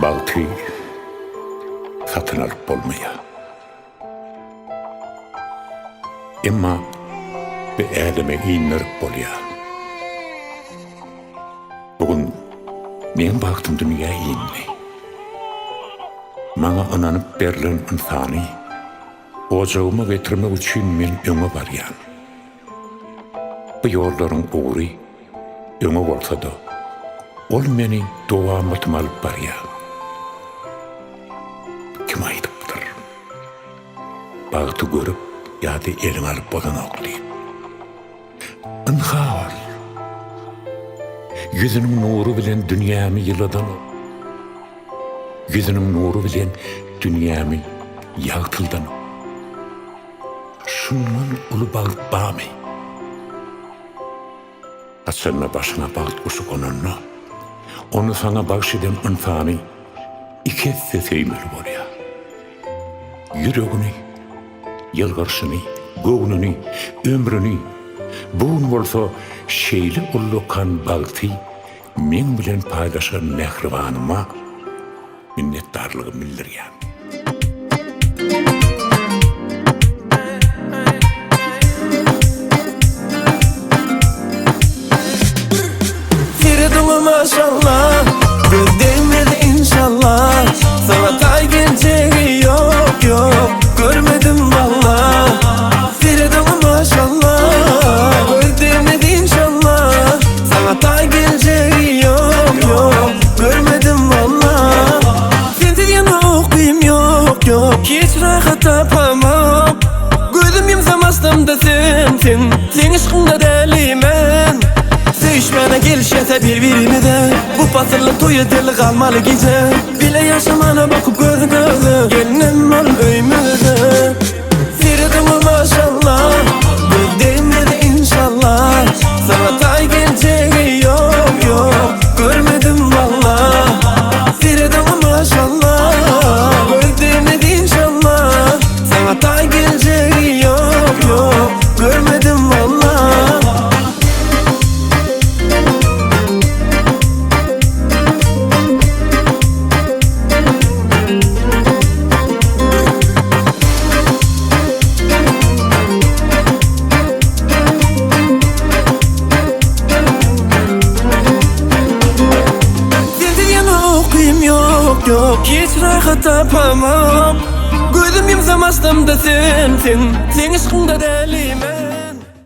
Bagty satın alıp bolmaya. Emma bir ädeme iýinlerip bolýar. Bugün men baktım dünya iýinli. Maňa ananyp berilen insany ojağıma getirmek üçin men öňe barýan. Bu ýollaryň uğry öňe bolsa da ol meni dowamatyma alyp barýar. Kim aýdypdyr? Bagty görüp ýa-da eliň alyp bolan oklayıp. Ynhar. Yüzünün nuru bilen dünyamy ýyladan. Yüzünün nuru bilen dünyamy ýagtyldan. Şundan uly bagyt barmy? Açyna başyna bagyt guşup onunla. Onu sana bagş eden insany iki etse seýmeli bolýar. Yüregini, ýylgyrşyny, göwnüni, ömrüni bugün bolsa şeýle ullukan bagty men bilen paýdaşan mehribanyma minnetdarlygymy bildirýän. Maşallah, gözlemedi inşallah. Sana tay geleceği yok yok, görmedim valla. Firedun'u maşallah, gözlemedi inşallah. Sana tay geleceği yok yok, görmedim valla. Sensiz yana okuyum yok yok, hiç rahat tapamam. Gözüm yumsamasdım da sen aşkında delimen. Sevişmene gelişese birbirimize, bu pasırlık toyu deli kalmalı gece. Bile yaşamana bakıp gözü gözü, gelinem ol öyümüze. Firedun'u maşallah, gözlemedi inşallah. Sana tay geleceği yok yok, görmedim valla. Firedun'u maşallah, gözlemedi inşallah. Sana tay geleceği yok yok, görmedim valla. Yok, hiç rahat tapamam. Gözüm yumsamasdım da sen aşkında